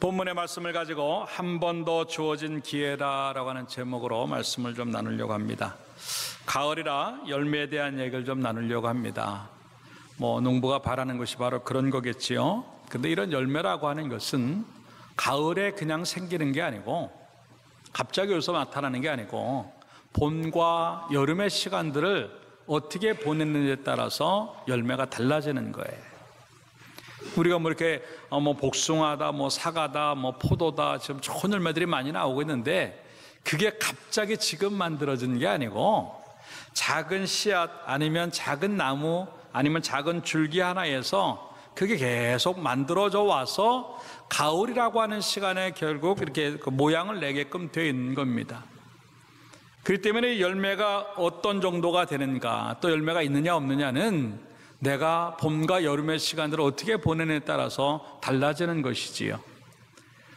본문의 말씀을 가지고 한 번 더 주어진 기회다라고 하는 제목으로 말씀을 좀 나누려고 합니다. 가을이라 열매에 대한 얘기를 좀 나누려고 합니다. 농부가 바라는 것이 바로 그런 거겠지요. 근데 이런 열매라고 하는 것은 가을에 그냥 생기는 게 아니고 갑자기 여기서 나타나는 게 아니고 봄과 여름의 시간들을 어떻게 보냈느냐에 따라서 열매가 달라지는 거예요. 우리가 이렇게 복숭아다, 사과다, 포도다, 지금 좋은 열매들이 많이 나오고 있는데 그게 갑자기 지금 만들어진 게 아니고 작은 씨앗 아니면 작은 나무 아니면 작은 줄기 하나에서 그게 계속 만들어져 와서 가을이라고 하는 시간에 결국 이렇게 모양을 내게끔 되어 있는 겁니다. 그렇기 때문에 열매가 어떤 정도가 되는가, 또 열매가 있느냐 없느냐는 내가 봄과 여름의 시간들을 어떻게 보내느냐에 따라서 달라지는 것이지요.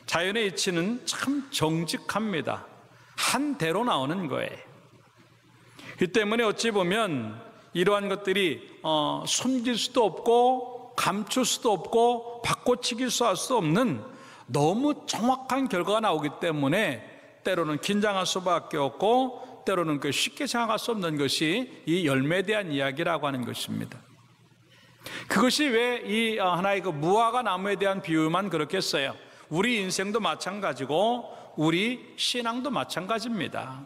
자연의 이치는 참 정직합니다. 한 대로 나오는 거예요. 이 때문에 어찌 보면 이러한 것들이 숨길 수도 없고 감출 수도 없고 바꿔치기 할 수 없는 너무 정확한 결과가 나오기 때문에 때로는 긴장할 수밖에 없고 때로는 쉽게 생각할 수 없는 것이 이 열매에 대한 이야기라고 하는 것입니다. 그것이 왜 이 하나의 무화과 나무에 대한 비유만 그렇게 써요. 우리 인생도 마찬가지고 우리 신앙도 마찬가지입니다.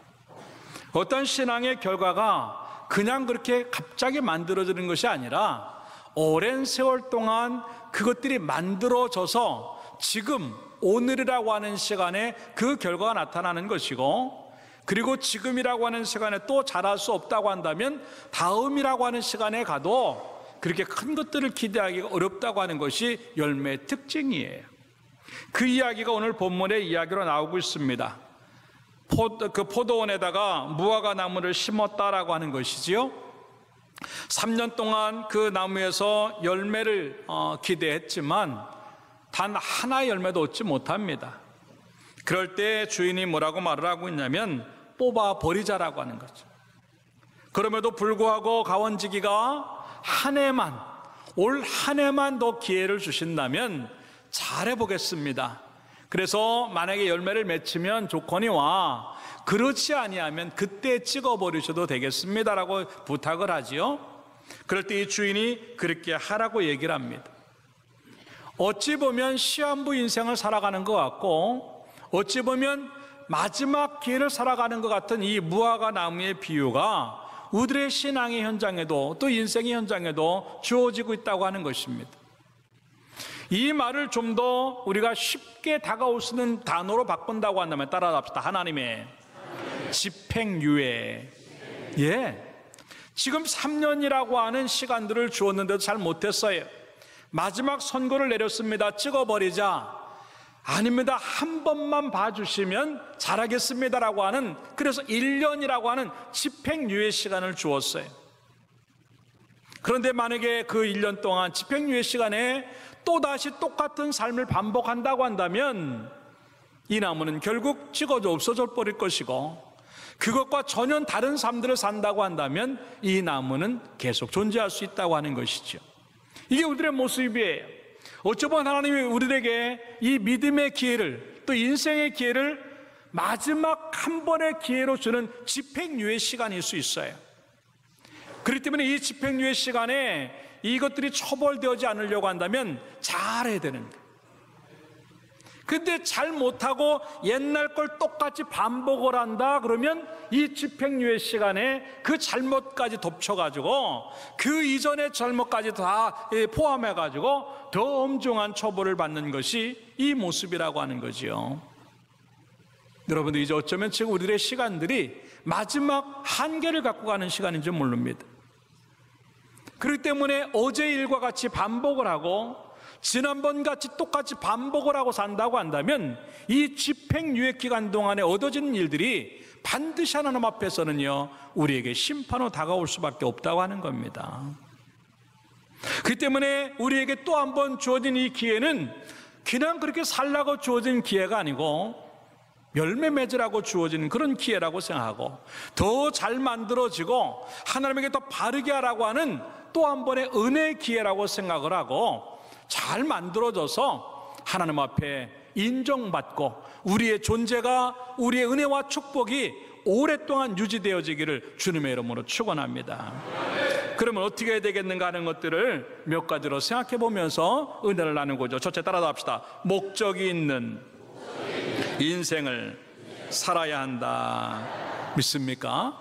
어떤 신앙의 결과가 그냥 그렇게 갑자기 만들어지는 것이 아니라 오랜 세월 동안 그것들이 만들어져서 지금 오늘이라고 하는 시간에 그 결과가 나타나는 것이고, 그리고 지금이라고 하는 시간에 또 잘할 수 없다고 한다면 다음이라고 하는 시간에 가도 그렇게 큰 것들을 기대하기가 어렵다고 하는 것이 열매의 특징이에요. 그 이야기가 오늘 본문의 이야기로 나오고 있습니다. 그 포도원에다가 무화과 나무를 심었다라고 하는 것이지요. 3년 동안 그 나무에서 열매를 기대했지만 단 하나의 열매도 얻지 못합니다. 그럴 때 주인이 뭐라고 말을 하고 있냐면 뽑아 버리자라고 하는 거죠. 그럼에도 불구하고 가원지기가 올 한 해만 더 기회를 주신다면 잘해보겠습니다. 그래서 만약에 열매를 맺히면 좋거니와 그렇지 아니하면 그때 찍어버리셔도 되겠습니다라고 부탁을 하지요. 그럴 때 이 주인이 그렇게 하라고 얘기를 합니다. 어찌 보면 시한부 인생을 살아가는 것 같고 어찌 보면 마지막 기회를 살아가는 것 같은 이 무화과 나무의 비유가 우리의 신앙의 현장에도 또 인생의 현장에도 주어지고 있다고 하는 것입니다. 이 말을 좀 더 우리가 쉽게 다가올 수 있는 단어로 바꾼다고 한다면 따라합시다. 하나님의 집행유예. 지금 3년이라고 하는 시간들을 주었는데도 잘 못했어요. 마지막 선고를 내렸습니다. 찍어버리자. 아닙니다. 한 번만 봐주시면 잘하겠습니다라고 하는, 그래서 1년이라고 하는 집행유예 시간을 주었어요. 그런데 만약에 그 1년 동안 집행유예 시간에 또다시 똑같은 삶을 반복한다고 한다면 이 나무는 결국 찍어져 없어져 버릴 것이고, 그것과 전혀 다른 삶들을 산다고 한다면 이 나무는 계속 존재할 수 있다고 하는 것이죠. 이게 우리들의 모습이에요. 어쩌면 하나님이 우리에게 이 믿음의 기회를, 또 인생의 기회를 마지막 한 번의 기회로 주는 집행유예 시간일 수 있어요. 그렇기 때문에 이 집행유예 시간에 이것들이 처벌되지 않으려고 한다면 잘해야 되는 거예요. 근데 잘 못하고 옛날 걸 똑같이 반복을 한다 그러면 이 집행유예 시간에 그 잘못까지 덮쳐가지고 그 이전의 잘못까지 다 포함해가지고 더 엄중한 처벌을 받는 것이 이 모습이라고 하는 거지요. 여러분들 이제 어쩌면 지금 우리들의 시간들이 마지막 한계를 갖고 가는 시간인지 모릅니다. 그렇기 때문에 어제 일과 같이 반복을 하고 지난번 같이 똑같이 반복을 하고 산다고 한다면 이 집행유예 기간 동안에 얻어지는 일들이 반드시 하나님 앞에서는요 우리에게 심판으로 다가올 수밖에 없다고 하는 겁니다. 그렇기 때문에 우리에게 또 한 번 주어진 이 기회는 그냥 그렇게 살라고 주어진 기회가 아니고 열매 맺으라고 주어진 그런 기회라고 생각하고 더 잘 만들어지고 하나님에게 더 바르게 하라고 하는 또 한 번의 은혜의 기회라고 생각을 하고 잘 만들어져서 하나님 앞에 인정받고 우리의 존재가, 우리의 은혜와 축복이 오랫동안 유지되어지기를 주님의 이름으로 축원합니다. 그러면 어떻게 해야 되겠는가 하는 것들을 몇 가지로 생각해 보면서 은혜를 나누고죠. 첫째, 따라서 합시다. 목적이 있는 인생을 살아야 한다. 믿습니까?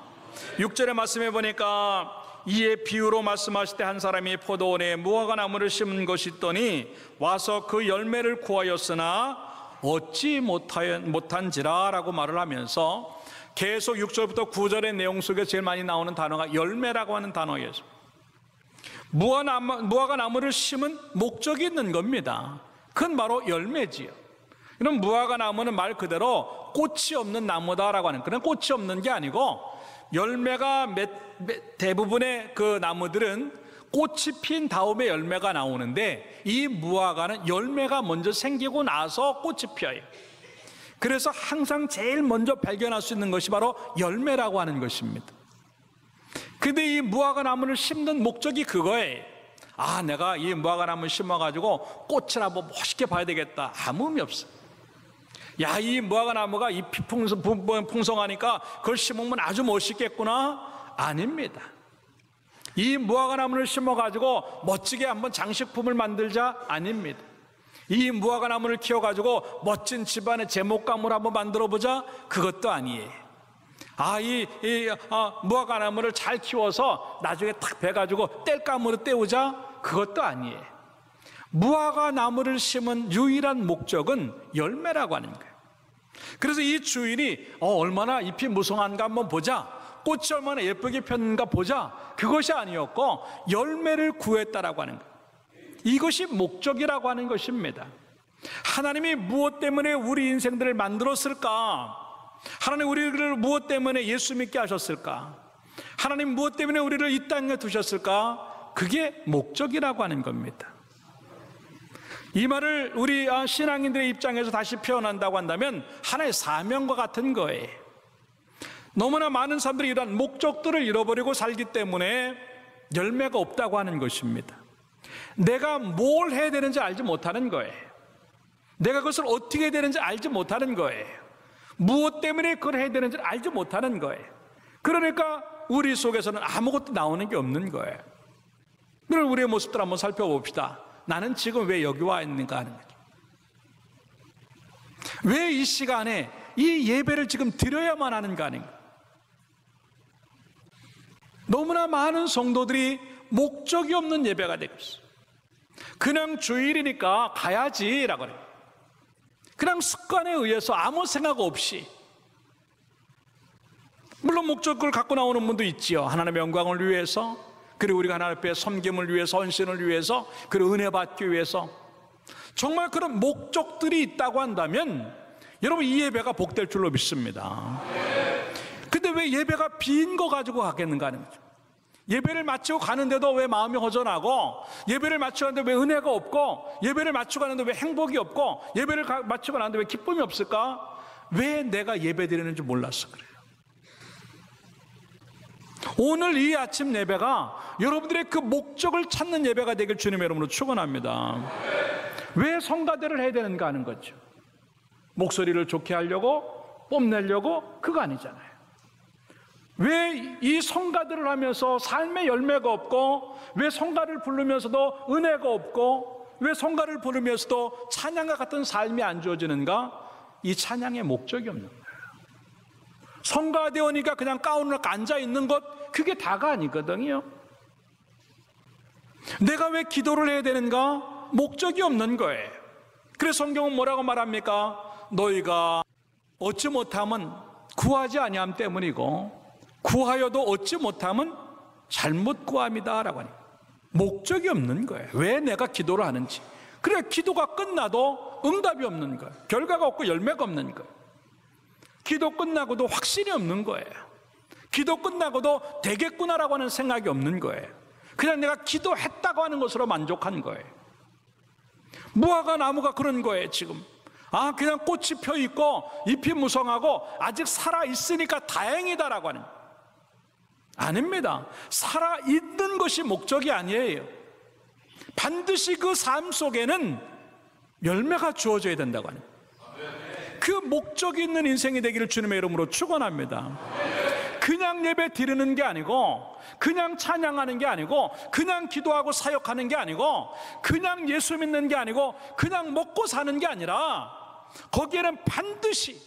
6절의 말씀해 보니까 이에 비유로 말씀하실 때 한 사람이 포도원에 무화과 나무를 심은 것이 있더니 와서 그 열매를 구하였으나 얻지 못한지라 라고 말을 하면서 계속 6절부터 9절의 내용 속에 제일 많이 나오는 단어가 열매라고 하는 단어예요. 무화과 나무를 심은 목적이 있는 겁니다. 그건 바로 열매지요. 이런 무화과 나무는 말 그대로 꽃이 없는 나무다라고 하는, 그런 꽃이 없는 게 아니고 열매가 대부분의 그 나무들은 꽃이 핀 다음에 열매가 나오는데 이 무화과는 열매가 먼저 생기고 나서 꽃이 피어요. 그래서 항상 제일 먼저 발견할 수 있는 것이 바로 열매라고 하는 것입니다. 근데 이 무화과 나무를 심는 목적이 그거예요. 아, 내가 이 무화과 나무를 심어가지고 꽃을 한번 멋있게 봐야 되겠다. 아무 의미 없어요. 야, 이 무화과 나무가 잎이 풍성하니까 그걸 심으면 아주 멋있겠구나? 아닙니다. 이 무화과 나무를 심어가지고 멋지게 한번 장식품을 만들자? 아닙니다. 이 무화과 나무를 키워가지고 멋진 집안의 제목감을 한번 만들어보자? 그것도 아니에요. 무화과 나무를 잘 키워서 나중에 탁 베가지고 땔감으로 떼우자? 그것도 아니에요. 무화과 나무를 심은 유일한 목적은 열매라고 하는 거예요. 그래서 이 주인이 얼마나 잎이 무성한가 한번 보자, 꽃이 얼마나 예쁘게 폈는가 보자, 그것이 아니었고 열매를 구했다라고 하는 거예요. 이것이 목적이라고 하는 것입니다. 하나님이 무엇 때문에 우리 인생들을 만들었을까? 하나님 우리를 무엇 때문에 예수 믿게 하셨을까? 하나님 무엇 때문에 우리를 이 땅에 두셨을까? 그게 목적이라고 하는 겁니다. 이 말을 우리 신앙인들의 입장에서 다시 표현한다고 한다면 하나의 사명과 같은 거예요. 너무나 많은 사람들이 이러한 목적들을 잃어버리고 살기 때문에 열매가 없다고 하는 것입니다. 내가 뭘 해야 되는지 알지 못하는 거예요. 내가 그것을 어떻게 해야 되는지 알지 못하는 거예요. 무엇 때문에 그걸 해야 되는지 알지 못하는 거예요. 그러니까 우리 속에서는 아무것도 나오는 게 없는 거예요. 그럼 우리의 모습들 한번 살펴봅시다. 나는 지금 왜 여기 와 있는가 하는 거죠. 왜 이 시간에 이 예배를 지금 드려야만 하는가 하는 거예요. 너무나 많은 성도들이 목적이 없는 예배가 되고 있어요. 그냥 주일이니까 가야지라고 해요. 그냥 습관에 의해서 아무 생각 없이, 물론 목적을 갖고 나오는 분도 있지요. 하나님의 영광을 위해서, 그리고 우리가 하나님 앞에 섬김을 위해서, 헌신을 위해서, 그리고 은혜 받기 위해서, 정말 그런 목적들이 있다고 한다면 여러분 이 예배가 복될 줄로 믿습니다. 근데 왜 예배가 빈 거 가지고 가겠는가 하는 거죠. 예배를 마치고 가는데도 왜 마음이 허전하고, 예배를 마치고 가는데 왜 은혜가 없고, 예배를 마치고 가는데 왜 행복이 없고, 예배를 마치고 나는데 왜 기쁨이 없을까? 왜 내가 예배 드리는지 몰라서 그래요. 오늘 이 아침 예배가 여러분들의 그 목적을 찾는 예배가 되길 주님의 이름으로 축원합니다. 왜 성가대를 해야 되는가 하는 거죠. 목소리를 좋게 하려고, 뽐내려고, 그거 아니잖아요. 왜 이 성가들을 하면서 삶의 열매가 없고, 왜 성가를 부르면서도 은혜가 없고, 왜 성가를 부르면서도 찬양과 같은 삶이 안 주어지는가? 이 찬양의 목적이 없는 거예요. 성가대원이니까 그냥 가운을 앉아 있는 것, 그게 다가 아니거든요. 내가 왜 기도를 해야 되는가? 목적이 없는 거예요. 그래서 성경은 뭐라고 말합니까? 너희가 얻지 못함은 구하지 아니함 때문이고, 구하여도 얻지 못함은 잘못 구함이다 라고 하니, 목적이 없는 거예요. 왜 내가 기도를 하는지. 그래, 기도가 끝나도 응답이 없는 거예요. 결과가 없고 열매가 없는 거예요. 기도 끝나고도 확신이 없는 거예요. 기도 끝나고도 되겠구나라고 하는 생각이 없는 거예요. 그냥 내가 기도했다고 하는 것으로 만족한 거예요. 무화과 나무가 그런 거예요. 지금 그냥 꽃이 펴있고 잎이 무성하고 아직 살아있으니까 다행이다라고 하는 거예요. 아닙니다. 살아있는 것이 목적이 아니에요. 반드시 그 삶 속에는 열매가 주어져야 된다고 하는 거예요. 그 목적이 있는 인생이 되기를 주님의 이름으로 축원합니다. 그냥 예배 드리는 게 아니고, 그냥 찬양하는 게 아니고, 그냥 기도하고 사역하는 게 아니고, 그냥 예수 믿는 게 아니고, 그냥 먹고 사는 게 아니라 거기에는 반드시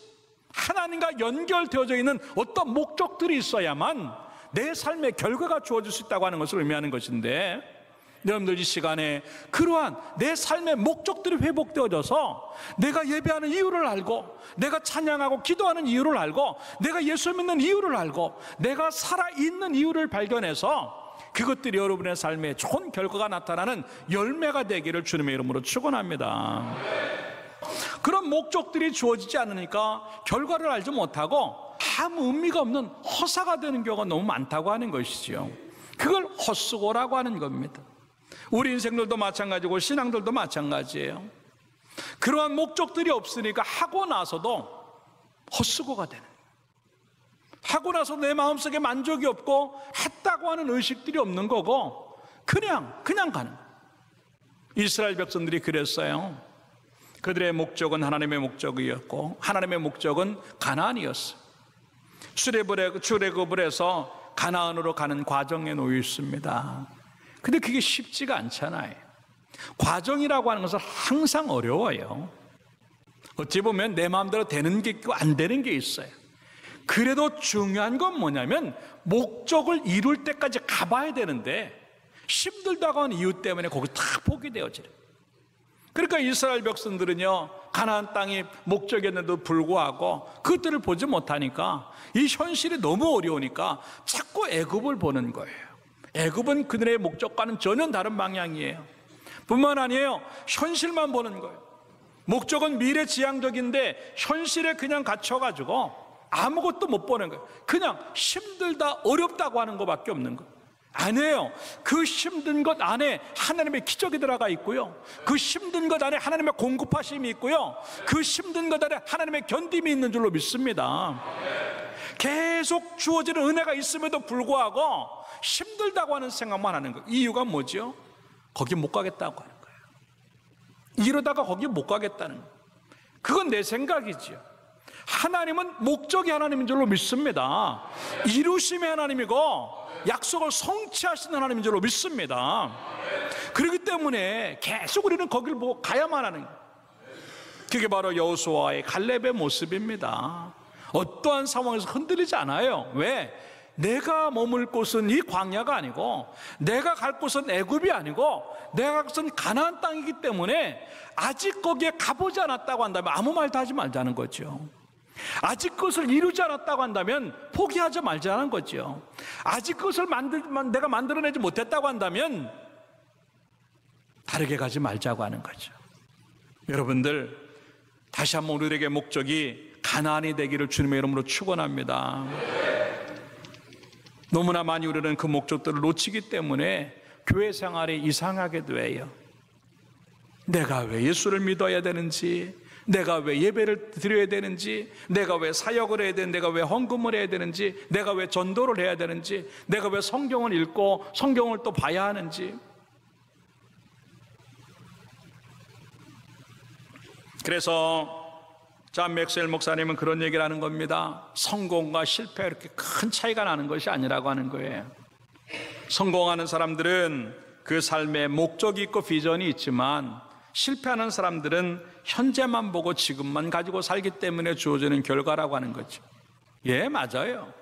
하나님과 연결되어져 있는 어떤 목적들이 있어야만 내 삶의 결과가 주어질 수 있다고 하는 것을 의미하는 것인데, 여러분들 이 시간에 그러한 내 삶의 목적들이 회복되어져서 내가 예배하는 이유를 알고, 내가 찬양하고 기도하는 이유를 알고, 내가 예수 믿는 이유를 알고, 내가 살아있는 이유를 발견해서 그것들이 여러분의 삶에 좋은 결과가 나타나는 열매가 되기를 주님의 이름으로 축원합니다. 그런 목적들이 주어지지 않으니까 결과를 알지 못하고 아무 의미가 없는 허사가 되는 경우가 너무 많다고 하는 것이지요. 그걸 헛수고라고 하는 겁니다. 우리 인생들도 마찬가지고 신앙들도 마찬가지예요. 그러한 목적들이 없으니까 하고 나서도 헛수고가 되는 거예요. 하고 나서 내 마음속에 만족이 없고 했다고 하는 의식들이 없는 거고 그냥 가는 거예요. 이스라엘 백성들이 그랬어요. 그들의 목적은 하나님의 목적이었고 하나님의 목적은 가나안이었어요. 출애굽을 해서 가나안으로 가는 과정에 놓여 있습니다. 근데 그게 쉽지가 않잖아요. 과정이라고 하는 것은 항상 어려워요. 어찌 보면 내 마음대로 되는 게 있고 안 되는 게 있어요. 그래도 중요한 건 뭐냐면 목적을 이룰 때까지 가봐야 되는데 힘들다고 하는 이유 때문에 거기 다 포기되어지는. 그러니까 이스라엘 백성들은요, 가나안 땅이 목적이었는데도 불구하고 그것들을 보지 못하니까 이 현실이 너무 어려우니까 자꾸 애굽을 보는 거예요. 애굽은 그들의 목적과는 전혀 다른 방향이에요. 뿐만 아니에요, 현실만 보는 거예요. 목적은 미래지향적인데 현실에 그냥 갇혀가지고 아무것도 못 보는 거예요. 그냥 힘들다, 어렵다고 하는 것밖에 없는 거예요. 아니에요. 그 힘든 것 안에 하나님의 기적이 들어가 있고요, 그 힘든 것 안에 하나님의 공급하심이 있고요, 그 힘든 것 안에 하나님의 견딤이 있는 줄로 믿습니다. 계속 주어지는 은혜가 있음에도 불구하고 힘들다고 하는 생각만 하는 거예요. 이유가 뭐죠? 거기 못 가겠다고 하는 거예요. 이러다가 거기 못 가겠다는 거예요. 그건 내 생각이지요. 하나님은 목적이 하나님인 줄로 믿습니다. 이루심의 하나님이고 약속을 성취하시는 하나님인 줄로 믿습니다. 그렇기 때문에 계속 우리는 거기를 보고 가야만 하는 거예요. 그게 바로 여호수아의 갈렙의 모습입니다. 어떠한 상황에서 흔들리지 않아요. 왜? 내가 머물 곳은 이 광야가 아니고, 내가 갈 곳은 애굽이 아니고, 내가 갈 곳은 가나안 땅이기 때문에 아직 거기에 가보지 않았다고 한다면 아무 말도 하지 말자는 거죠. 아직 그것을 이루지 않았다고 한다면 포기하지 말자는 거죠. 아직 그것을 내가 만들어내지 못했다고 한다면 다르게 가지 말자고 하는 거죠. 여러분들, 다시 한번 우리에게 목적이 가나안이 되기를 주님의 이름으로 축원합니다. 너무나 많이 우리는 그 목적들을 놓치기 때문에 교회 생활이 이상하게 돼요. 내가 왜 예수를 믿어야 되는지, 내가 왜 예배를 드려야 되는지, 내가 왜 사역을 해야 되는지, 내가 왜 헌금을 해야 되는지, 내가 왜 전도를 해야 되는지, 내가 왜 성경을 읽고 성경을 또 봐야 하는지. 그래서 존 맥스웰 목사님은 그런 얘기를 하는 겁니다. 성공과 실패가 이렇게 큰 차이가 나는 것이 아니라고 하는 거예요. 성공하는 사람들은 그 삶에 목적이 있고 비전이 있지만, 실패하는 사람들은 현재만 보고 지금만 가지고 살기 때문에 주어지는 결과라고 하는 거죠. 예, 맞아요.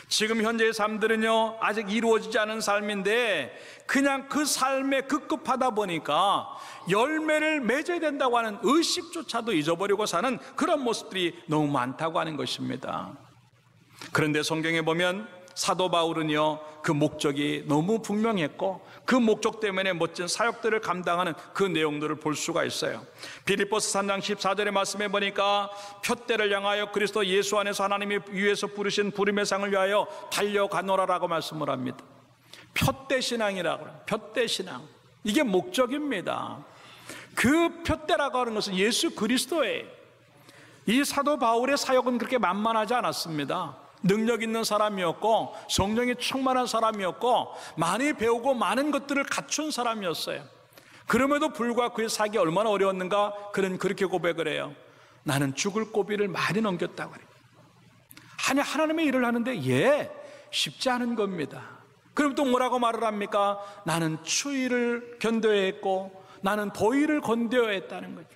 지금 현재의 삶들은요, 아직 이루어지지 않은 삶인데 그냥 그 삶에 급급하다 보니까 열매를 맺어야 된다고 하는 의식조차도 잊어버리고 사는 그런 모습들이 너무 많다고 하는 것입니다. 그런데 성경에 보면 사도 바울은요, 그 목적이 너무 분명했고 그 목적 때문에 멋진 사역들을 감당하는 그 내용들을 볼 수가 있어요. 빌립보서 3장 14절의 말씀에 보니까 표대를 향하여 그리스도 예수 안에서 하나님이 위에서 부르신 부름의 상을 위하여 달려가노라라고 말씀을 합니다. 표대신앙이라고 해요. 표대신앙, 이게 목적입니다. 그 표대라고 하는 것은 예수 그리스도예요. 이 사도 바울의 사역은 그렇게 만만하지 않았습니다. 능력 있는 사람이었고 성령이 충만한 사람이었고 많이 배우고 많은 것들을 갖춘 사람이었어요. 그럼에도 불구하고 그의 사역이 얼마나 어려웠는가 그는 그렇게 고백을 해요. 나는 죽을 고비를 많이 넘겼다고 그래요. 아니, 하나님의 일을 하는데 쉽지 않은 겁니다. 그럼 또 뭐라고 말을 합니까? 나는 추위를 견뎌야 했고 나는 더위를 건뎌야 했다는 거죠.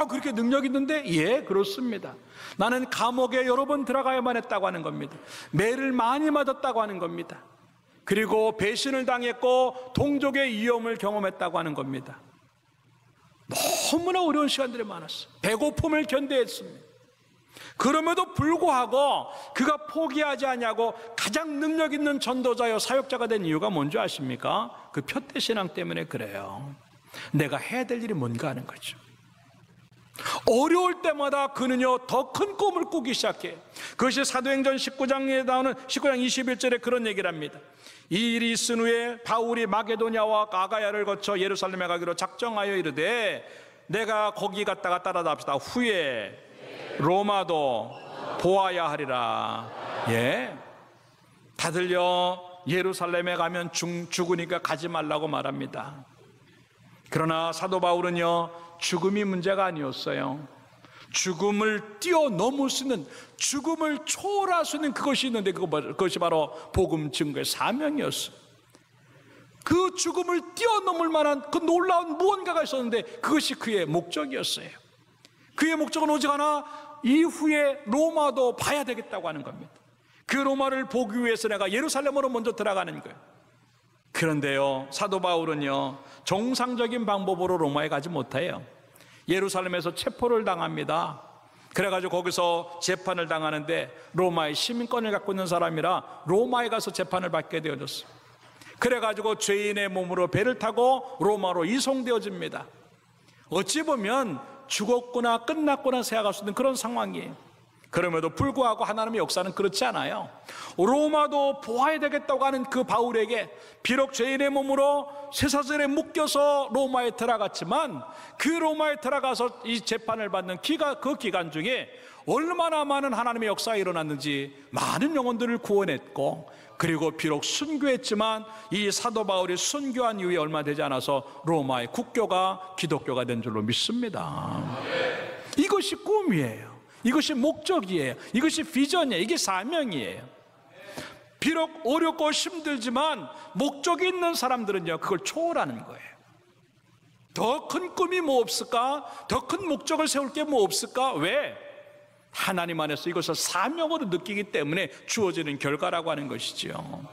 그렇게 능력 있는데? 그렇습니다. 나는 감옥에 여러 번 들어가야만 했다고 하는 겁니다. 매를 많이 맞았다고 하는 겁니다. 그리고 배신을 당했고 동족의 위험을 경험했다고 하는 겁니다. 너무나 어려운 시간들이 많았어요. 배고픔을 견뎌했습니다. 그럼에도 불구하고 그가 포기하지 않냐고 가장 능력 있는 전도자여 사역자가 된 이유가 뭔지 아십니까? 그 표대신앙 때문에 그래요. 내가 해야 될 일이 뭔가 하는 거죠. 어려울 때마다 그는요 더 큰 꿈을 꾸기 시작해요. 그것이 사도행전 19장에 나오는 19장 21절에 그런 얘기를 합니다. 이 일이 있은 후에 바울이 마게도냐와 아가야를 거쳐 예루살렘에 가기로 작정하여 이르되 내가 거기 갔다가 따라잡시다. 후에 로마도 보아야 하리라. 다들요 예루살렘에 가면 죽으니까 가지 말라고 말합니다. 그러나 사도 바울은요 죽음이 문제가 아니었어요. 죽음을 뛰어넘을 수 있는, 죽음을 초월할 수 있는 그것이 있는데 그것이 바로 복음 증거의 사명이었어요. 그 죽음을 뛰어넘을 만한 그 놀라운 무언가가 있었는데 그것이 그의 목적이었어요. 그의 목적은 오직 하나, 이후에 로마도 봐야 되겠다고 하는 겁니다. 그 로마를 보기 위해서 내가 예루살렘으로 먼저 들어가는 거예요. 그런데요 사도 바울은요 정상적인 방법으로 로마에 가지 못해요. 예루살렘에서 체포를 당합니다. 그래가지고 거기서 재판을 당하는데 로마의 시민권을 갖고 있는 사람이라 로마에 가서 재판을 받게 되어졌어요. 그래가지고 죄인의 몸으로 배를 타고 로마로 이송되어집니다. 어찌 보면 죽었구나 끝났구나 생각할 수 있는 그런 상황이에요. 그럼에도 불구하고 하나님의 역사는 그렇지 않아요. 로마도 보아야 되겠다고 하는 그 바울에게 비록 죄인의 몸으로 쇠사슬에 묶여서 로마에 들어갔지만 그 로마에 들어가서 이 재판을 받는 그 기간 중에 얼마나 많은 하나님의 역사가 일어났는지 많은 영혼들을 구원했고, 그리고 비록 순교했지만 이 사도 바울이 순교한 이후에 얼마 되지 않아서 로마의 국교가 기독교가 된 줄로 믿습니다. 이것이 꿈이에요. 이것이 목적이에요. 이것이 비전이에요. 이게 사명이에요. 비록 어렵고 힘들지만 목적이 있는 사람들은요 그걸 초월하는 거예요. 더 큰 꿈이 뭐 없을까? 더 큰 목적을 세울 게 뭐 없을까? 왜? 하나님 안에서 이것을 사명으로 느끼기 때문에 주어지는 결과라고 하는 것이지요.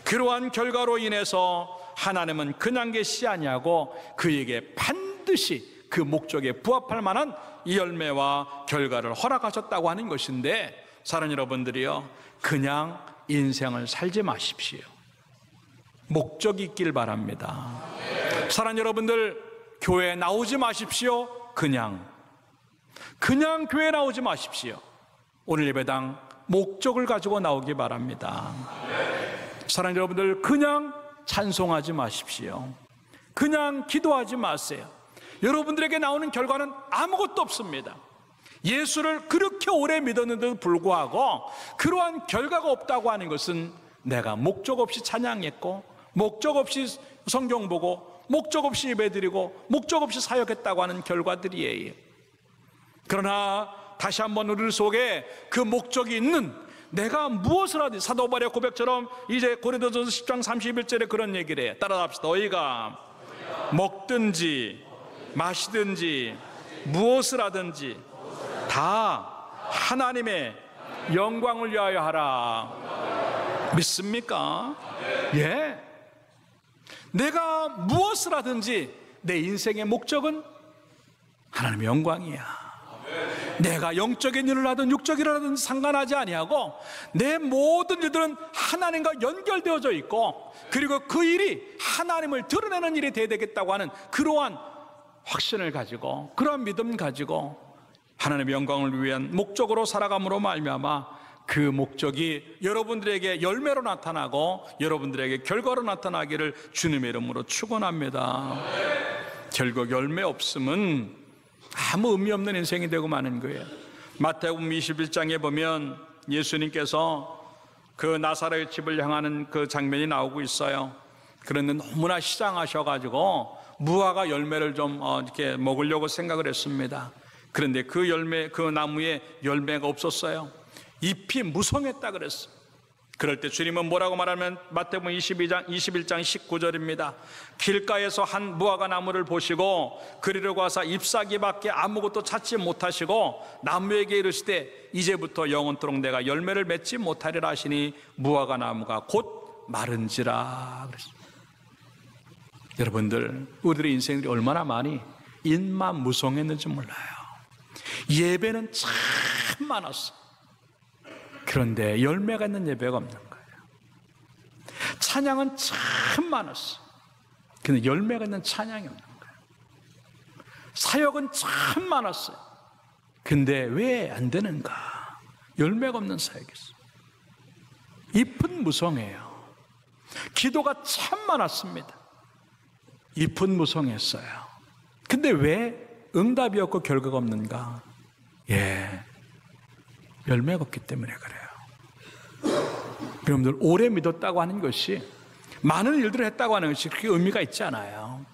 그러한 결과로 인해서 하나님은 그냥 계시지 아니하고 그에게 반드시 그 목적에 부합할 만한 이 열매와 결과를 허락하셨다고 하는 것인데, 사랑하는 여러분들이요 그냥 인생을 살지 마십시오. 목적이 있길 바랍니다. 사랑하는 여러분들, 교회에 나오지 마십시오. 그냥 교회에 나오지 마십시오. 오늘 예배당 목적을 가지고 나오기 바랍니다. 사랑하는 여러분들, 그냥 찬송하지 마십시오. 그냥 기도하지 마세요. 여러분들에게 나오는 결과는 아무것도 없습니다. 예수를 그렇게 오래 믿었는데도 불구하고 그러한 결과가 없다고 하는 것은 내가 목적 없이 찬양했고, 목적 없이 성경 보고, 목적 없이 예배드리고, 목적 없이 사역했다고 하는 결과들이에요. 그러나 다시 한번 우리 속에 그 목적이 있는, 내가 무엇을 하든지, 사도 바울의 고백처럼 이제 고린도전서 10장 31절에 그런 얘기를 해요. 따라합시다. 너희가 먹든지 마시든지 무엇을 하든지 다 하나님의 영광을 위하여 하라. 믿습니까? 내가 무엇을 하든지 내 인생의 목적은 하나님의 영광이야. 내가 영적인 일을 하든 육적인 일을 하든 상관하지 아니하고 내 모든 일들은 하나님과 연결되어져 있고, 그리고 그 일이 하나님을 드러내는 일이 되어야 되겠다고 하는 그러한 확신을 가지고, 그러한 믿음 가지고 하나님의 영광을 위한 목적으로 살아감으로 말미암아 그 목적이 여러분들에게 열매로 나타나고 여러분들에게 결과로 나타나기를 주님의 이름으로 축원합니다. 결국 열매 없음은 아무 의미 없는 인생이 되고 마는 거예요. 마태복음 21장에 보면 예수님께서 그 나사렛 집을 향하는 그 장면이 나오고 있어요. 그런데 너무나 시장하셔가지고 무화과 열매를 좀 이렇게 먹으려고 생각을 했습니다. 그런데 그 나무에 열매가 없었어요. 잎이 무성했다 그랬어. 그럴 때 주님은 뭐라고 말하면 마태복음 21장 19절입니다. 길가에서 한 무화과 나무를 보시고 그리로 가서 잎사귀밖에 아무것도 찾지 못하시고 나무에게 이르시되 이제부터 영원토록 내가 열매를 맺지 못하리라 하시니 무화과 나무가 곧 마른지라 그랬습니다. 여러분들, 우리들의 인생들이 얼마나 많이 인만 무성했는지 몰라요. 예배는 참 많았어. 그런데 열매가 있는 예배가 없는 거예요. 찬양은 참 많았어. 근데 열매가 있는 찬양이 없는 거예요. 사역은 참 많았어요. 근데 왜 안 되는가? 열매가 없는 사역이었어요. 잎은 무성해요. 기도가 참 많았습니다. 잎은 무성했어요. 근데 왜 응답이 없고 결과가 없는가? 열매가 없기 때문에 그래요. 여러분들, 오래 믿었다고 하는 것이, 많은 일들을 했다고 하는 것이 그렇게 의미가 있지 않아요.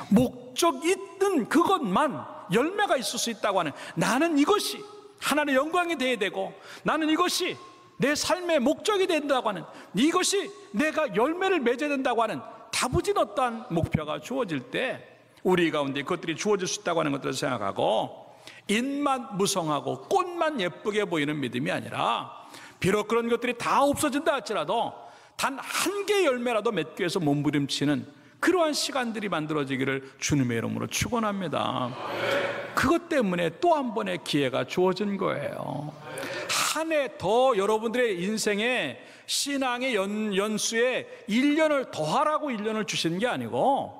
목적 있는 그것만 열매가 있을 수 있다고 하는, 나는 이것이 하나님의 영광이 되어야 되고 나는 이것이 내 삶의 목적이 된다고 하는, 이것이 내가 열매를 맺어야 된다고 하는 다부진 어떠한 목표가 주어질 때 우리 가운데 그것들이 주어질 수 있다고 하는 것들을 생각하고, 잎만 무성하고 꽃만 예쁘게 보이는 믿음이 아니라, 비록 그런 것들이 다 없어진다 할지라도 단 한 개의 열매라도 맺기 위해서 몸부림치는 그러한 시간들이 만들어지기를 주님의 이름으로 축원합니다. 그것 때문에 또 한 번의 기회가 주어진 거예요. 한 해 더 여러분들의 인생에, 신앙의 연수에 1년을 더하라고 1년을 주신 게 아니고,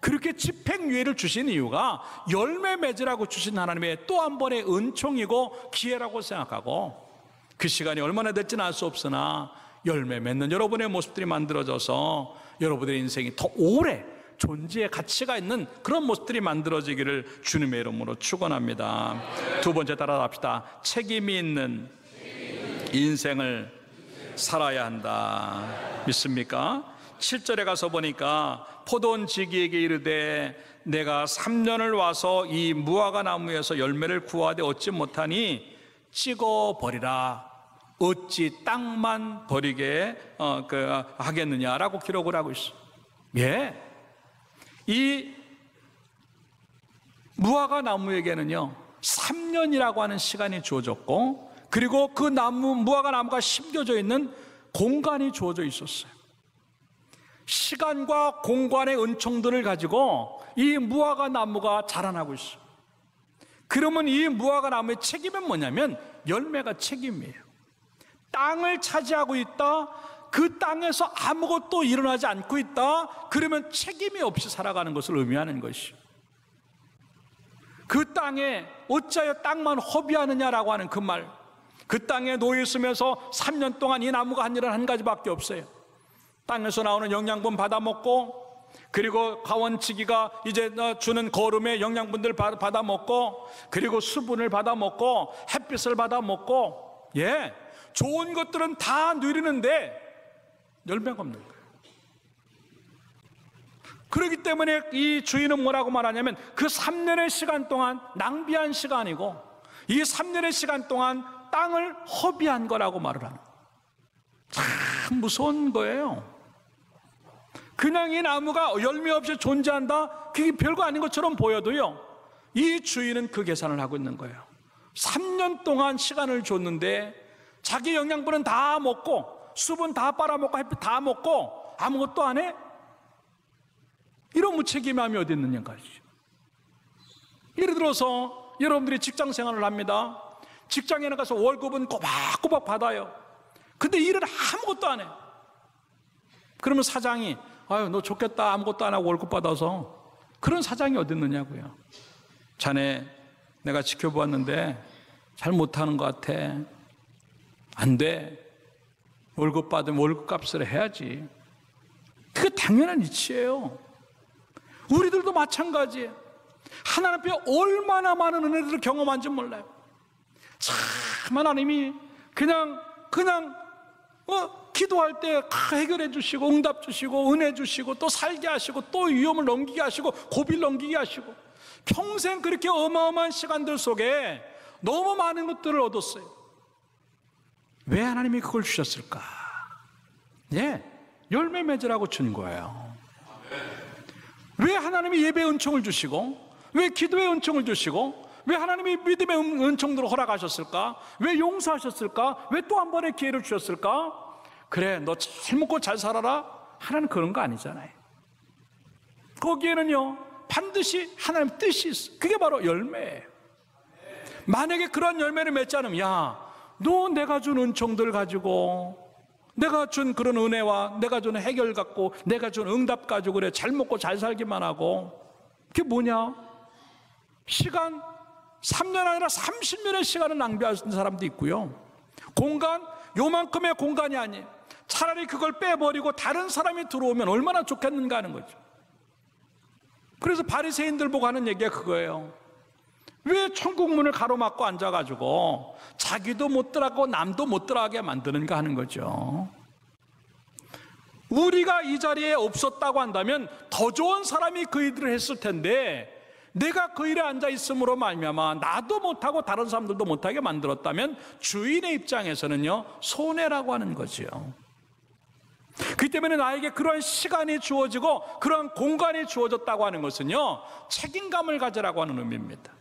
그렇게 집행유예를 주신 이유가 열매 맺으라고 주신 하나님의 또 한 번의 은총이고 기회라고 생각하고, 그 시간이 얼마나 될지는 알 수 없으나 열매 맺는 여러분의 모습들이 만들어져서 여러분의 인생이 더 오래 존재의 가치가 있는 그런 모습들이 만들어지기를 주님의 이름으로 축원합니다. 두 번째 따라 합시다. 책임이 있는 인생을 살아야 한다. 믿습니까? 7절에 가서 보니까 포도원 지기에게 이르되 내가 3년을 와서 이 무화과 나무에서 열매를 구하되 얻지 못하니 찍어버리라. 어찌 땅만 버리게 하겠느냐라고 기록을 하고 있어요. 이 무화과 나무에게는요 3년이라고 하는 시간이 주어졌고, 그리고 그 무화과 나무가 심겨져 있는 공간이 주어져 있었어요. 시간과 공간의 은총들을 가지고 이 무화과 나무가 자라나고 있어요. 그러면 이 무화과 나무의 책임은 뭐냐면 열매가 책임이에요. 땅을 차지하고 있다, 그 땅에서 아무것도 일어나지 않고 있다, 그러면 책임이 없이 살아가는 것을 의미하는 것이요. 그 땅에 어찌하여 땅만 허비하느냐라고 하는 그 말, 그 땅에 놓여 있으면서 3년 동안 이 나무가 한 일은 한 가지밖에 없어요. 땅에서 나오는 영양분 받아먹고, 그리고 가원치기가 이제 주는 거름의 영양분들 받아먹고, 그리고 수분을 받아먹고, 햇빛을 받아먹고, 좋은 것들은 다 누리는데 열매가 없는 거예요. 그렇기 때문에 이 주인은 뭐라고 말하냐면, 그 3년의 시간 동안 낭비한 시간이고, 이 3년의 시간 동안 땅을 허비한 거라고 말을 하는 거예요. 참 무서운 거예요. 그냥 이 나무가 열매 없이 존재한다, 그게 별거 아닌 것처럼 보여도요, 이 주인은 그 계산을 하고 있는 거예요. 3년 동안 시간을 줬는데 자기 영양분은 다 먹고, 수분 다 빨아먹고, 햇빛 다 먹고 아무것도 안 해? 이런 무책임함이 어디 있느냐는 것이죠. 예를 들어서 여러분들이 직장 생활을 합니다. 직장에 나가서 월급은 꼬박꼬박 받아요. 근데 일을 아무것도 안 해. 그러면 사장이 아유 너 좋겠다, 아무것도 안 하고 월급 받아서. 그런 사장이 어디 있느냐고요. 자네 내가 지켜보았는데 잘 못하는 것 같아. 안 돼. 월급 받으면 월급값을 해야지. 그게 당연한 이치예요. 우리들도 마찬가지예요. 하나님 앞에 얼마나 많은 은혜들을 경험한지 몰라요. 참 하나님이 그냥 기도할 때 해결해 주시고, 응답 주시고, 은혜 주시고, 또 살게 하시고, 또 위험을 넘기게 하시고, 고비를 넘기게 하시고, 평생 그렇게 어마어마한 시간들 속에 너무 많은 것들을 얻었어요. 왜 하나님이 그걸 주셨을까? 예, 열매 맺으라고 준 거예요. 왜 하나님이 예배의 은총을 주시고, 왜 기도의 은총을 주시고, 왜 하나님이 믿음의 은총들을 허락하셨을까? 왜 용서하셨을까? 왜 또 한 번의 기회를 주셨을까? 그래, 너 잘 먹고 잘 살아라? 하나님 그런 거 아니잖아요. 거기에는요, 반드시 하나님 뜻이 있어. 그게 바로 열매예요. 만약에 그런 열매를 맺지 않으면, 야, 너 내가 준 은총들 가지고, 내가 준 그런 은혜와 내가 준 해결 갖고, 내가 준 응답 가지고 그래 잘 먹고 잘 살기만 하고, 그게 뭐냐? 시간 3년 아니라 30년의 시간을 낭비하는 사람도 있고요. 공간, 요만큼의 공간이 아니에요. 차라리 그걸 빼버리고 다른 사람이 들어오면 얼마나 좋겠는가 하는 거죠. 그래서 바리새인들 보고 하는 얘기가 그거예요. 왜 천국 문을 가로막고 앉아가지고 자기도 못 들어가고 남도 못 들어가게 만드는가 하는 거죠. 우리가 이 자리에 없었다고 한다면 더 좋은 사람이 그 일을 했을 텐데, 내가 그 일에 앉아 있음으로 말미암아 나도 못하고 다른 사람들도 못하게 만들었다면 주인의 입장에서는요, 손해라고 하는 거죠. 그렇기 때문에 나에게 그러한 시간이 주어지고 그러한 공간이 주어졌다고 하는 것은요, 책임감을 가지라고 하는 의미입니다.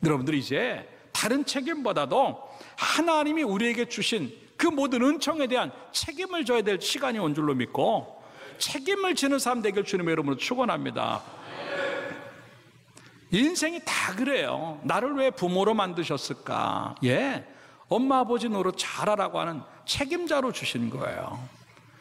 여러분들이 이제 다른 책임보다도 하나님이 우리에게 주신 그 모든 은총에 대한 책임을 져야 될 시간이 온 줄로 믿고, 책임을 지는 사람 되길 주님의 이름으로 축원합니다. 인생이 다 그래요. 나를 왜 부모로 만드셨을까? 예, 엄마 아버지 노릇 잘하라고 하는 책임자로 주신 거예요.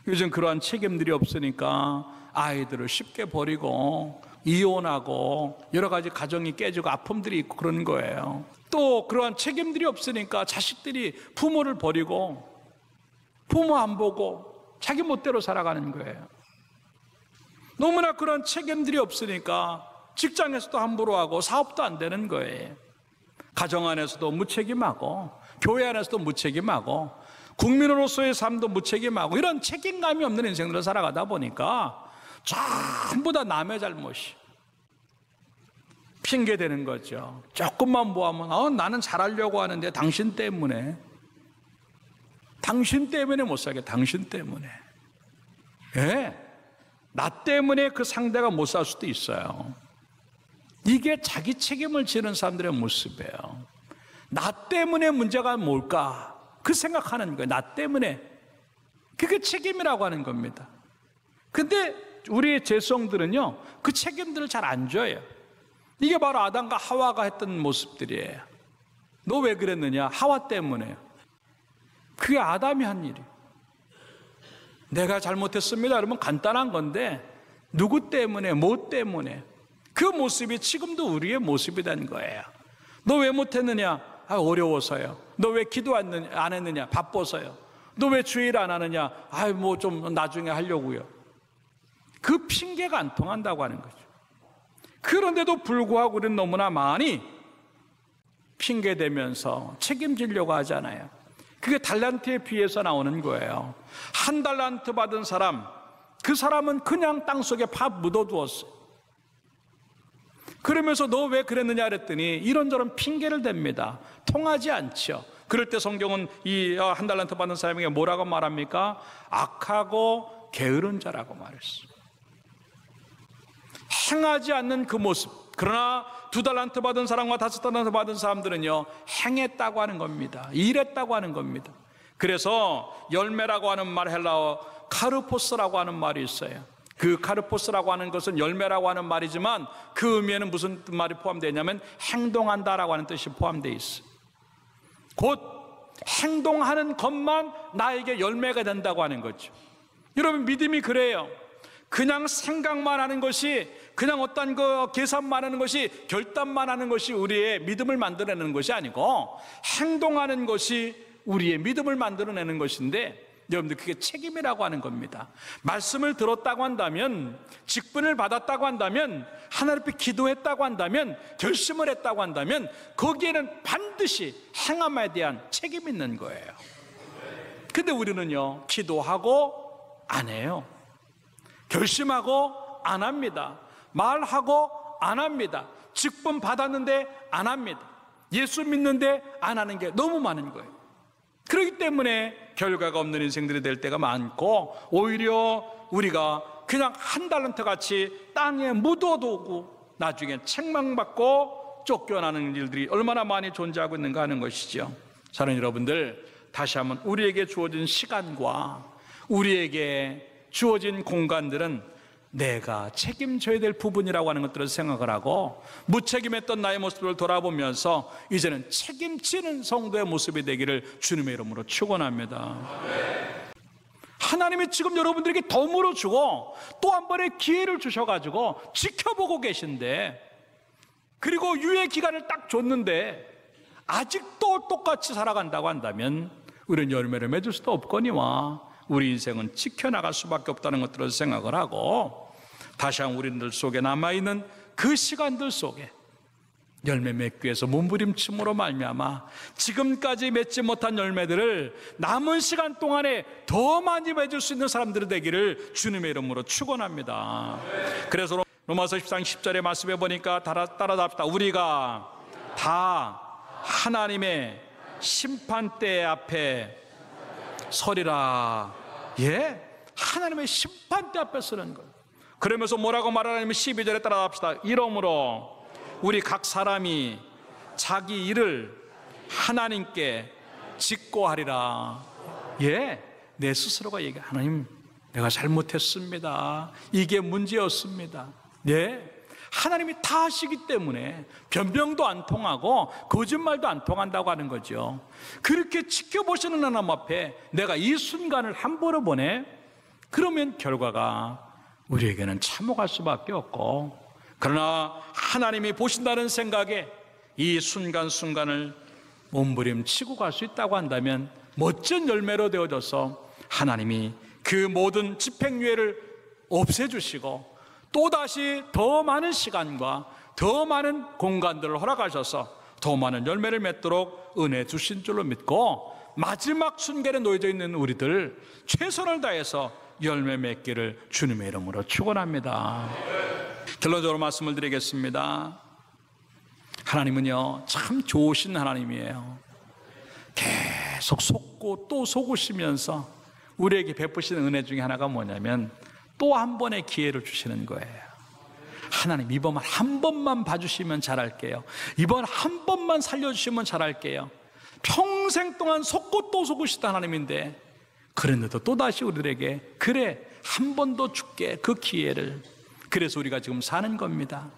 요즘 그러한 책임들이 없으니까 아이들을 쉽게 버리고 이혼하고 여러 가지 가정이 깨지고 아픔들이 있고 그런 거예요. 또 그러한 책임들이 없으니까 자식들이 부모를 버리고 부모 안 보고 자기 멋대로 살아가는 거예요. 너무나 그런 책임들이 없으니까 직장에서도 함부로 하고 사업도 안 되는 거예요. 가정 안에서도 무책임하고 교회 안에서도 무책임하고 국민으로서의 삶도 무책임하고, 이런 책임감이 없는 인생들을 살아가다 보니까 전부 다 남의 잘못이 핑계대는 거죠. 조금만 뭐하면 나는 잘하려고 하는데 당신 때문에 못 살게, 당신 때문에. 예, 나 때문에 그 상대가 못 살 수도 있어요. 이게 자기 책임을 지는 사람들의 모습이에요. 나 때문에 문제가 뭘까? 그 생각하는 거예요. 나 때문에. 그게 책임이라고 하는 겁니다. 근데 우리의 죄성들은요, 그 책임들을 잘 안 져요. 이게 바로 아담과 하와가 했던 모습들이에요. 너 왜 그랬느냐? 하와 때문에요. 그게 아담이 한 일이에요. 내가 잘못했습니다. 여러분, 간단한 건데 누구 때문에, 뭐 때문에, 그 모습이 지금도 우리의 모습이 된 거예요. 너 왜 못했느냐? 어려워서요. 너 왜 기도 안 했느냐? 바빠서요. 너 왜 주일 안 하느냐? 뭐 좀 나중에 하려고요. 그 핑계가 안 통한다고 하는 거죠. 그런데도 불구하고 우리는 너무나 많이 핑계대면서 책임지려고 하잖아요. 그게 달란트에 비해서 나오는 거예요. 1달란트 받은 사람, 그 사람은 그냥 땅속에 파 묻어두었어요. 그러면서 너 왜 그랬느냐 그랬더니 이런저런 핑계를 댑니다. 통하지 않죠. 그럴 때 성경은 이 1달란트 받은 사람에게 뭐라고 말합니까? 악하고 게으른 자라고 말했어요. 행하지 않는 그 모습. 그러나 2달란트 받은 사람과 5달란트 받은 사람들은요, 행했다고 하는 겁니다. 일했다고 하는 겁니다. 그래서 열매라고 하는 말, 헬라어 카르포스라고 하는 말이 있어요. 그 카르포스라고 하는 것은 열매라고 하는 말이지만 그 의미에는 무슨 말이 포함되어 있냐면 행동한다라고 하는 뜻이 포함되어 있어요. 곧 행동하는 것만 나에게 열매가 된다고 하는 거죠. 여러분, 믿음이 그래요. 그냥 생각만 하는 것이, 그냥 어떤 그 계산만 하는 것이, 결단만 하는 것이 우리의 믿음을 만들어내는 것이 아니고 행동하는 것이 우리의 믿음을 만들어내는 것인데, 여러분들 그게 책임이라고 하는 겁니다. 말씀을 들었다고 한다면, 직분을 받았다고 한다면, 하나님 앞에 기도했다고 한다면, 결심을 했다고 한다면 거기에는 반드시 행함에 대한 책임이 있는 거예요. 근데 우리는요, 기도하고 안 해요. 결심하고 안 합니다. 말하고 안 합니다. 직분 받았는데 안 합니다. 예수 믿는데 안 하는 게 너무 많은 거예요. 그렇기 때문에 결과가 없는 인생들이 될 때가 많고, 오히려 우리가 그냥 한 달란트 같이 땅에 묻어두고 나중에 책망받고 쫓겨나는 일들이 얼마나 많이 존재하고 있는가 하는 것이죠. 사랑하는 여러분들, 다시 한번 우리에게 주어진 시간과 우리에게 주어진 공간들은 내가 책임져야 될 부분이라고 하는 것들을 생각을 하고, 무책임했던 나의 모습을 돌아보면서 이제는 책임지는 성도의 모습이 되기를 주님의 이름으로 축원합니다. 하나님이 지금 여러분들에게 덤으로 주고 또 한 번의 기회를 주셔가지고 지켜보고 계신데, 그리고 유예 기간을 딱 줬는데 아직도 똑같이 살아간다고 한다면 우리는 열매를 맺을 수도 없거니와 우리 인생은 지켜나갈 수밖에 없다는 것들을 생각을 하고, 다시 한번 우리들 속에 남아있는 그 시간들 속에 열매 맺기 위해서 몸부림침으로 말미암아 지금까지 맺지 못한 열매들을 남은 시간 동안에 더 많이 맺을 수 있는 사람들이 되기를 주님의 이름으로 축원합니다. 그래서 로마서 14장 10절의 말씀에 보니까 따라잡시다. 우리가 다 하나님의 심판대 앞에 서리라. 예? 하나님의 심판대 앞에 서는 거예요. 그러면서 뭐라고 말하냐면 12절에 따라잡시다. 이러므로 우리 각 사람이 자기 일을 하나님께 직고하리라. 예, 내 스스로가 얘기해. 하나님, 내가 잘못했습니다. 이게 문제였습니다. 예, 하나님이 다 하시기 때문에 변명도 안 통하고 거짓말도 안 통한다고 하는 거죠. 그렇게 지켜보시는 하나님 앞에 내가 이 순간을 함부로 보내? 그러면 결과가 우리에게는 참혹할 수밖에 없고, 그러나 하나님이 보신다는 생각에 이 순간순간을 몸부림치고 갈 수 있다고 한다면 멋진 열매로 되어져서 하나님이 그 모든 집행유예를 없애주시고 또다시 더 많은 시간과 더 많은 공간들을 허락하셔서 더 많은 열매를 맺도록 은혜 주신 줄로 믿고, 마지막 순간에 놓여져 있는 우리들 최선을 다해서 열매 맺기를 주님의 이름으로 축원합니다. 결론적으로 말씀을 드리겠습니다. 하나님은요, 참 좋으신 하나님이에요. 계속 속고 또 속으시면서 우리에게 베푸시는 은혜 중에 하나가 뭐냐면 또 한 번의 기회를 주시는 거예요. 하나님, 이번 한 번만 봐주시면 잘할게요. 이번 한 번만 살려주시면 잘할게요. 평생 동안 속고 또 속으시던 하나님인데, 그랬는데도 또다시 우리들에게 그래, 한 번 더 줄게, 그 기회를. 그래서 우리가 지금 사는 겁니다.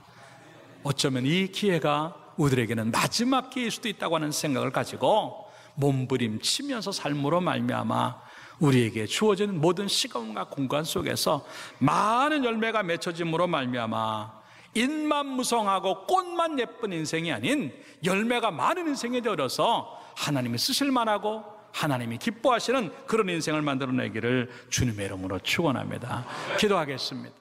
어쩌면 이 기회가 우리들에게는 마지막 기회일 수도 있다고 하는 생각을 가지고 몸부림치면서 삶으로 말미암아 우리에게 주어진 모든 시간과 공간 속에서 많은 열매가 맺혀짐으로 말미암아 잎만 무성하고 꽃만 예쁜 인생이 아닌 열매가 많은 인생이 되어서 하나님이 쓰실 만하고 하나님이 기뻐하시는 그런 인생을 만들어내기를 주님의 이름으로 축원합니다. 기도하겠습니다.